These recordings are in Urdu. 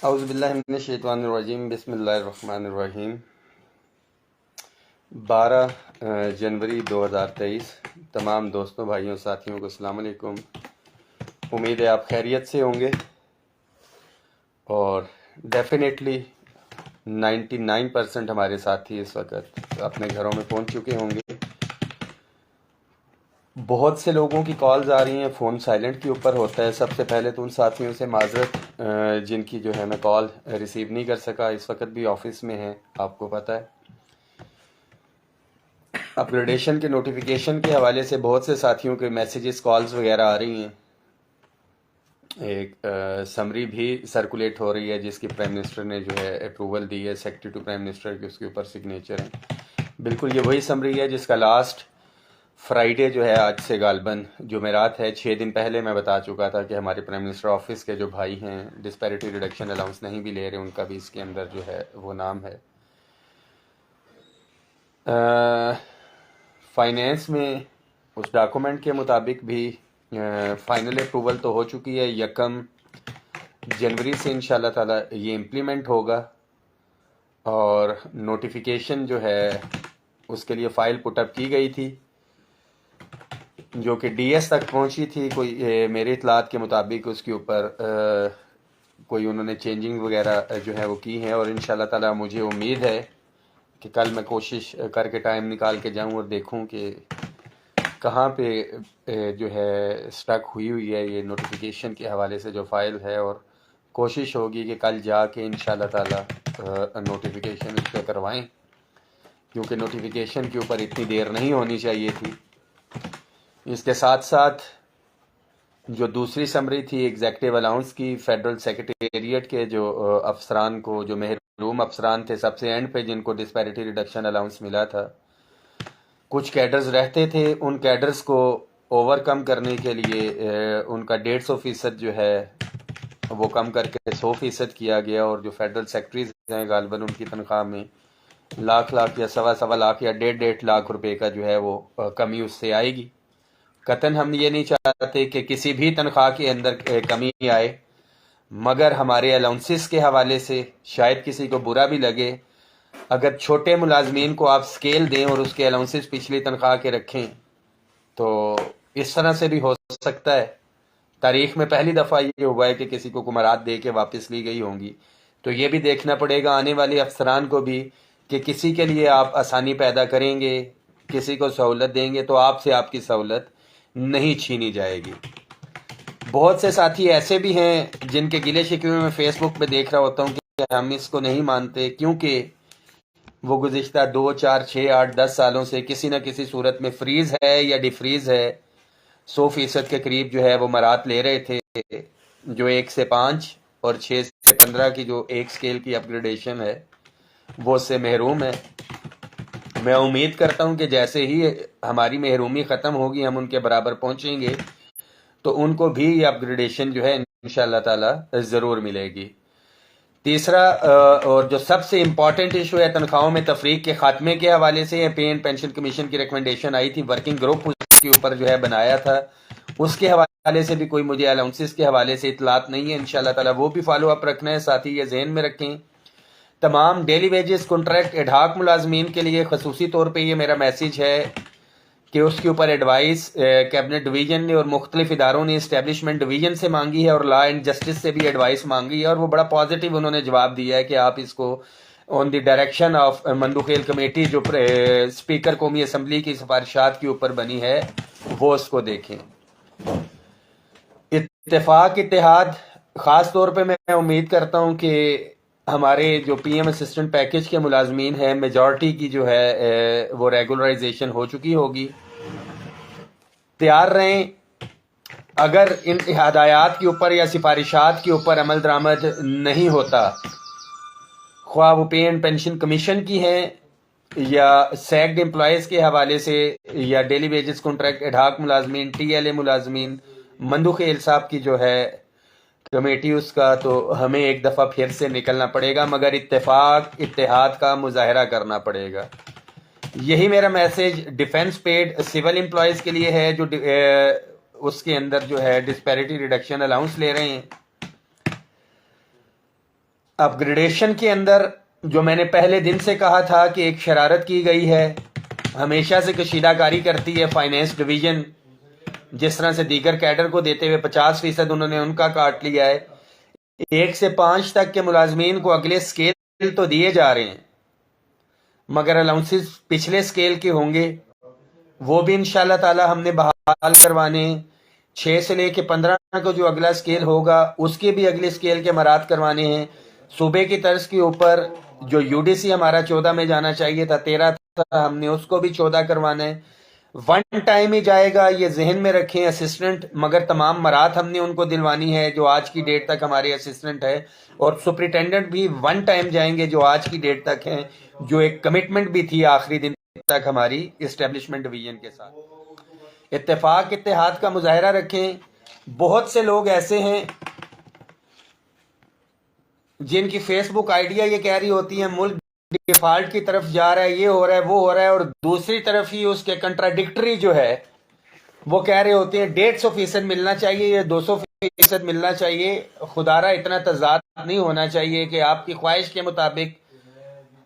اعوذ باللہ من الشیطان الرجیم، بسم اللہ الرحمن الرحیم۔ 12 جنوری 2023۔ تمام دوستوں، بھائیوں، ساتھیوں کو السلام علیکم۔ امید ہے آپ خیریت سے ہوں گے اور ڈیفینیٹلی 99% ہمارے ساتھی اس وقت اپنے گھروں میں پہنچ چکے ہوں گے۔ بہت سے لوگوں کی کالز آ رہی ہیں، فون سائلنٹ کے اوپر ہوتا ہے۔ سب سے پہلے تو ان ساتھیوں سے معذرت جن کی جو ہے میں کال ریسیو نہیں کر سکا، اس وقت بھی آفس میں ہیں، آپ کو پتہ ہے۔ اپ گریڈیشن کے نوٹیفیکیشن کے حوالے سے بہت سے ساتھیوں کے میسیجز، کالز وغیرہ آ رہی ہیں۔ ایک سمری بھی سرکولیٹ ہو رہی ہے جس کی پرائم منسٹر نے جو ہے اپروول دی ہے، سیکرٹری ٹو پرائم منسٹر کے، اس کے اوپر سگنیچر ہیں۔ بالکل یہ وہی سمری ہے جس کا لاسٹ فرائیڈے جو ہے، آج سے غالباً جمعرات ہے، 6 دن پہلے میں بتا چکا تھا کہ ہمارے پرائم منسٹر آفس کے جو بھائی ہیں ڈسپیرٹی ریڈکشن الاؤنس نہیں بھی لے رہے، ان کا بھی اس کے اندر جو ہے وہ نام ہے۔ فائنینس میں اس ڈاکومنٹ کے مطابق بھی فائنل اپروول تو ہو چکی ہے، 1 جنوری سے انشاءاللہ تعالی یہ امپلیمنٹ ہوگا، اور نوٹیفیکیشن جو ہے اس کے لیے فائل پٹ اپ کی گئی تھی جو کہ ڈی ایس تک پہنچی تھی۔ کوئی میرے اطلاعات کے مطابق اس کے اوپر کوئی انہوں نے چینجنگ وغیرہ جو ہے وہ کی ہیں، اور انشاءاللہ تعالی مجھے امید ہے کہ کل میں کوشش کر کے ٹائم نکال کے جاؤں اور دیکھوں کہ کہاں پہ جو ہے سٹک ہوئی ہے یہ نوٹیفیکیشن کے حوالے سے جو فائل ہے، اور کوشش ہوگی کہ کل جا کے انشاءاللہ تعالی نوٹیفیکیشن اس پہ کروائیں، کیونکہ نوٹیفیکیشن کے اوپر اتنی دیر نہیں ہونی چاہیے تھی۔ اس کے ساتھ ساتھ جو دوسری سمری تھی ایگزیکٹو الاؤنس کی، فیڈرل سیکریٹریٹ کے جو افسران کو، جو محروم افسران تھے سب سے اینڈ پہ، جن کو ڈسپیرٹی ریڈکشن الاؤنس ملا تھا، کچھ کیڈرز رہتے تھے، ان کیڈرز کو اوور کم کرنے کے لیے ان کا 150% جو ہے وہ کم کر کے 100% کیا گیا، اور جو فیڈرل سیکٹریز ہیں غالباً ان کی تنخواہ میں لاکھ یا سوا لاکھ یا 1.5 لاکھ روپے کا جو ہے وہ کمی اس سے آئے گی۔ قطعاً ہم یہ نہیں چاہتے کہ کسی بھی تنخواہ کے اندر کمی آئے، مگر ہمارے الاؤنسز کے حوالے سے شاید کسی کو برا بھی لگے، اگر چھوٹے ملازمین کو آپ سکیل دیں اور اس کے الاؤنسز پچھلی تنخواہ کے رکھیں تو اس طرح سے بھی ہو سکتا ہے۔ تاریخ میں پہلی دفعہ یہ ہوا ہے کہ کسی کو کمرات دے کے واپس لی گئی ہوں گی، تو یہ بھی دیکھنا پڑے گا آنے والے افسران کو بھی کہ کسی کے لیے آپ آسانی پیدا کریں گے، کسی کو سہولت دیں گے تو آپ سے آپ کی سہولت نہیں چھینی جائے گی۔ بہت سے ساتھی ایسے بھی ہیں جن کے گلے شکوے میں فیس بک پہ دیکھ رہا ہوتا ہوں کہ ہم اس کو نہیں مانتے، کیونکہ وہ گزشتہ 2 4 6 8 10 سالوں سے کسی نہ کسی صورت میں فریز ہے یا ڈی فریز ہے، 100% کے قریب جو ہے وہ مرات لے رہے تھے، جو 1 سے 5 اور 6 سے 15 کی جو ایک سکیل کی اپ گریڈیشن ہے وہ اس سے محروم ہے۔ میں امید کرتا ہوں کہ جیسے ہی ہماری محرومی ختم ہوگی، ہم ان کے برابر پہنچیں گے تو ان کو بھی یہ اپ گریڈیشن جو ہے انشاءاللہ تعالی ضرور ملے گی۔ تیسرا اور جو سب سے امپورٹنٹ ایشو ہے تنخواہوں میں تفریق کے خاتمے کے حوالے سے، پے اینڈ پینشن کمیشن کی ریکمنڈیشن آئی تھی، ورکنگ گروپ اس کے اوپر جو ہے بنایا تھا، اس کے حوالے سے بھی کوئی مجھے الاؤنسز کے حوالے سے اطلاعات نہیں ہے، انشاءاللہ تعالی وہ بھی فالو اپ رکھنا ہے۔ ساتھی یہ ذہن میں رکھیں، تمام ڈیلی ویجز، کنٹریکٹ، ایڈہاک ملازمین کے لیے خصوصی طور پہ یہ میرا میسیج ہے کہ اس کے اوپر ایڈوائس کیبنٹ ڈویژن نے اور مختلف اداروں نے اسٹیبلشمنٹ ڈویژن سے مانگی ہے، اور لا اینڈ جسٹس سے بھی ایڈوائس مانگی ہے، اور وہ بڑا پازیٹیو انہوں نے جواب دیا ہے کہ آپ اس کو on the direction of Mandokhel committee, جو اسپیکر قومی اسمبلی کی سفارشات کے اوپر بنی ہے، وہ اس کو دیکھیں۔ اتفاق، اتحاد، خاص طور پہ میں امید کرتا ہوں کہ ہمارے جو پی ایم اسسٹنٹ پیکج کے ملازمین ہیں، میجورٹی کی جو ہے وہ ریگولرائزیشن ہو چکی ہوگی۔ تیار رہیں، اگر ان ہدایات کے اوپر یا سفارشات کے اوپر عمل درآمد نہیں ہوتا، خواہ وہ پے اینڈ پینشن کمیشن کی ہیں یا سیکڈ امپلائیز کے حوالے سے، یا ڈیلی ویجز، کنٹریکٹ، ایڈہاک ملازمین، ٹی ایل اے ملازمین، مندوخیل صاحب کی جو ہے کمیٹی، اس کا تو ہمیں ایک دفعہ پھر سے نکلنا پڑے گا، مگر اتفاق، اتحاد کا مظاہرہ کرنا پڑے گا۔ یہی میرا message defence paid civil employees کے لیے ہے، جو اس کے اندر جو ہے ڈسپیرٹی ریڈکشن الاؤنس لے رہے ہیں۔ اپ گریڈیشن کے اندر جو میں نے پہلے دن سے کہا تھا کہ ایک شرارت کی گئی ہے، ہمیشہ سے کشیدہ کاری کرتی ہے فائنینس ڈویژن، جس طرح سے دیگر کیڈر کو دیتے ہوئے 50% انہوں نے ان کا کاٹ لیا ہے۔ 1 سے 5 تک کے ملازمین کو اگلے سکیل تو دیے جا رہے ہیں، مگر الاؤنسز پچھلے سکیل کے ہوں گے، وہ بھی انشاءاللہ تعالی ہم نے بحال کروانے ہیں۔ 6 سے لے کے 15 کو جو اگلا سکیل ہوگا اس کے بھی اگلے سکیل کے مراد کروانے ہیں۔ صوبے کی طرز کے اوپر جو یو ڈی سی ہمارا 14 میں جانا چاہیے تھا، 13 تھا، ہم نے اس کو بھی 14 کروانا ہے۔ 1 ٹائم ہی جائے گا، یہ ذہن میں رکھیں اسسٹنٹ، مگر تمام مراد ہم نے ان کو دلوانی ہے جو آج کی ڈیٹ تک ہمارے اسسٹنٹ ہے، اور سپرنٹینڈنٹ بھی 1 ٹائم جائیں گے جو آج کی ڈیٹ تک ہیں، جو ایک کمٹمنٹ بھی تھی آخری دن تک ہماری اسٹیبلشمنٹ ڈویژن کے ساتھ۔ اتفاق اتحاد کا مظاہرہ رکھیں۔ بہت سے لوگ ایسے ہیں جن کی فیس بک آئیڈیا یہ کہہ رہی ہوتی ہیں ملک ڈیفالٹ کی طرف جا رہا ہے، یہ ہو رہا ہے، وہ ہو رہا ہے، اور دوسری طرف ہی اس کے کنٹراڈکٹری جو ہے وہ کہہ رہے ہوتے ہیں 150% ملنا چاہیے یا 200% ملنا چاہیے۔ خدارہ اتنا تضاد نہیں ہونا چاہیے کہ آپ کی خواہش کے مطابق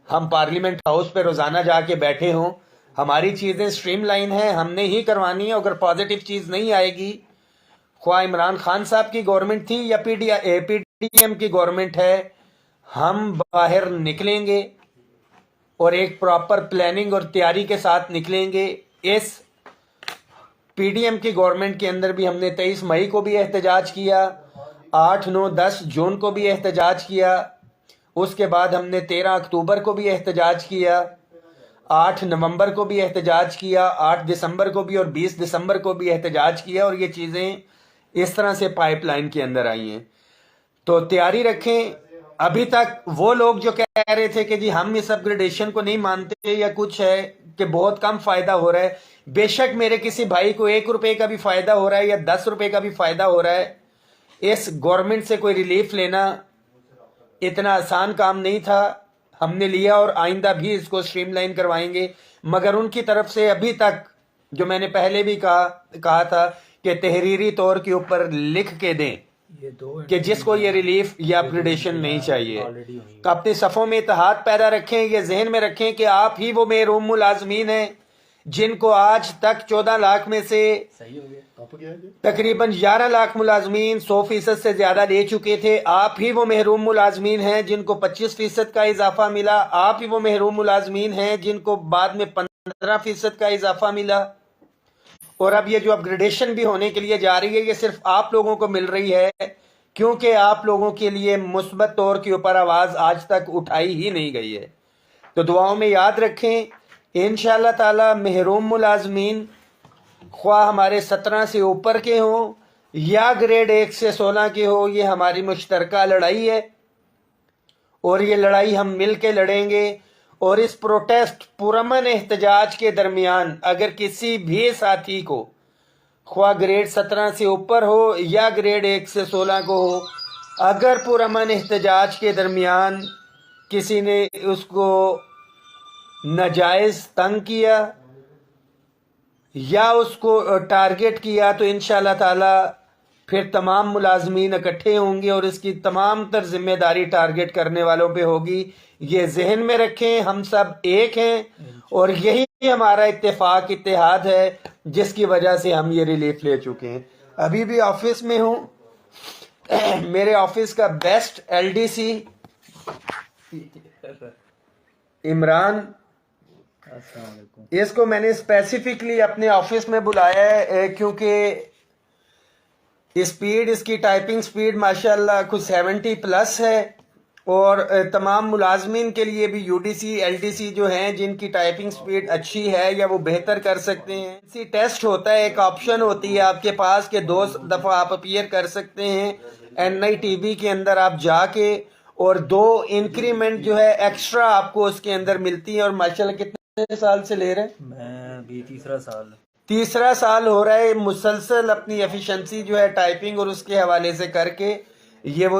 ہم پارلیمنٹ ہاؤس پہ روزانہ جا کے بیٹھے ہوں۔ ہماری چیزیں سٹریم لائن ہیں، ہم نے ہی کروانی ہے۔ اگر پازیٹیو چیز نہیں آئے گی، خواہ عمران خان صاحب کی گورنمنٹ تھی یا پی ڈی ایم کی گورنمنٹ ہے، ہم باہر نکلیں گے اور ایک پراپر پلاننگ اور تیاری کے ساتھ نکلیں گے۔ اس پی ڈی ایم کی گورنمنٹ کے اندر بھی ہم نے 23 مئی کو بھی احتجاج کیا، 8، 9، 10 جون کو بھی احتجاج کیا، اس کے بعد ہم نے 13 اکتوبر کو بھی احتجاج کیا، 8 نومبر کو بھی احتجاج کیا، 8 دسمبر کو بھی اور 20 دسمبر کو بھی احتجاج کیا، اور یہ چیزیں اس طرح سے پائپ لائن کے اندر آئی ہیں۔ تو تیاری رکھیں۔ ابھی تک وہ لوگ جو کہہ رہے تھے کہ جی ہم اس اپ گریڈیشن کو نہیں مانتے یا کچھ ہے کہ بہت کم فائدہ ہو رہا ہے، بے شک میرے کسی بھائی کو 1 روپے کا بھی فائدہ ہو رہا ہے یا 10 روپے کا بھی فائدہ ہو رہا ہے، اس گورنمنٹ سے کوئی ریلیف لینا اتنا آسان کام نہیں تھا، ہم نے لیا اور آئندہ بھی اس کو سٹریم لائن کروائیں گے، مگر ان کی طرف سے ابھی تک جو میں نے پہلے بھی کہا تھا کہ تحریری طور کے اوپر لکھ کے دیں کہ جس کو یہ ریلیف یا اپگریڈیشن نہیں چاہیے، تو اپنے صفوں میں اتحاد پیدا رکھیں۔ یہ ذہن میں رکھیں کہ آپ ہی وہ محروم ملازمین ہیں جن کو آج تک 14 لاکھ میں سے تقریباً 11 لاکھ ملازمین 100% سے زیادہ لے چکے تھے۔ آپ ہی وہ محروم ملازمین ہیں جن کو 25% کا اضافہ ملا۔ آپ ہی وہ محروم ملازمین ہیں جن کو بعد میں 15% کا اضافہ ملا۔ اور اب یہ جو اپگریڈیشن بھی ہونے کے لیے جا رہی ہے، یہ صرف آپ لوگوں کو مل رہی ہے کیونکہ آپ لوگوں کے لیے مثبت طور کے اوپر آواز آج تک اٹھائی ہی نہیں گئی ہے۔ تو دعاؤں میں یاد رکھیں، انشاءاللہ تعالی محروم ملازمین خواہ ہمارے 17 سے اوپر کے ہوں یا گریڈ 1 سے 16 کے ہوں، یہ ہماری مشترکہ لڑائی ہے اور یہ لڑائی ہم مل کے لڑیں گے۔ اور اس پروٹیسٹ پرامن احتجاج کے درمیان اگر کسی بھی ساتھی کو خواہ گریڈ 17 سے اوپر ہو یا گریڈ 1 سے 16 کو ہو، اگر پرامن احتجاج کے درمیان کسی نے اس کو ناجائز تنگ کیا یا اس کو ٹارگٹ کیا، تو انشاءاللہ تعالی پھر تمام ملازمین اکٹھے ہوں گے اور اس کی تمام تر ذمہ داری ٹارگٹ کرنے والوں پہ ہوگی۔ یہ ذہن میں رکھیں، ہم سب ایک ہیں اور یہی ہمارا اتفاق اتحاد ہے جس کی وجہ سے ہم یہ ریلیف لے چکے ہیں۔ ابھی بھی آفس میں ہوں، میرے آفس کا best L D C Imran, اس کو میں نے اسپیسیفکلی اپنے آفس میں بلایا ہے کیونکہ اسپیڈ، اس کی ٹائپنگ سپیڈ ماشاءاللہ کچھ 70+ ہے، اور تمام ملازمین کے لیے بھی U D C L D C جو ہیں جن کی ٹائپنگ سپیڈ اچھی ہے یا وہ بہتر کر سکتے ہیں، اسی ٹیسٹ ہوتا ہے، ایک آپشن ہوتی ہے آپ کے پاس کہ 2 دفعہ آپ اپیئر کر سکتے ہیں NITV کے اندر آپ جا کے، اور 2 انکریمنٹ جو ہے ایکسٹرا آپ کو اس کے اندر ملتی ہیں۔ اور ماشاءاللہ کتنے سال سے لے رہے ہیں؟ میں ابھی تیسرا سال ہو رہا ہے مسلسل اپنی ایفیشنسی جو ہے ٹائپنگ اور اس کے حوالے سے کر کے، یہ وہ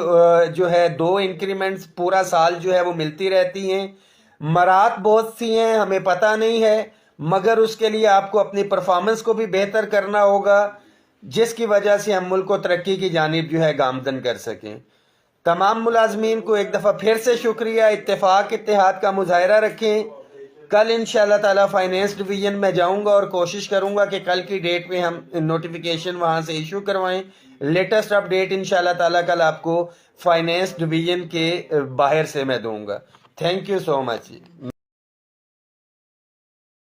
جو ہے 2 انکریمنٹس پورا سال جو ہے وہ ملتی رہتی ہیں۔ مرات بہت سی ہیں، ہمیں پتہ نہیں ہے، مگر اس کے لیے آپ کو اپنی پرفارمنس کو بھی بہتر کرنا ہوگا جس کی وجہ سے ہم ملک کو ترقی کی جانب جو ہے گامزن کر سکیں۔ تمام ملازمین کو ایک دفعہ پھر سے شکریہ، اتفاق اتحاد کا مظاہرہ رکھیں۔ کل انشاءاللہ تعالیٰ فائنینس ڈویژن میں جاؤں گا اور کوشش کروں گا کہ کل کی ڈیٹ میں ہم نوٹیفیکیشن وہاں سے ایشو کروائیں۔ لیٹسٹ اپ ڈیٹ انشاءاللہ تعالیٰ کل آپ کو فائنینس ڈویژن کے باہر سے میں دوں گا۔ Thank you so much.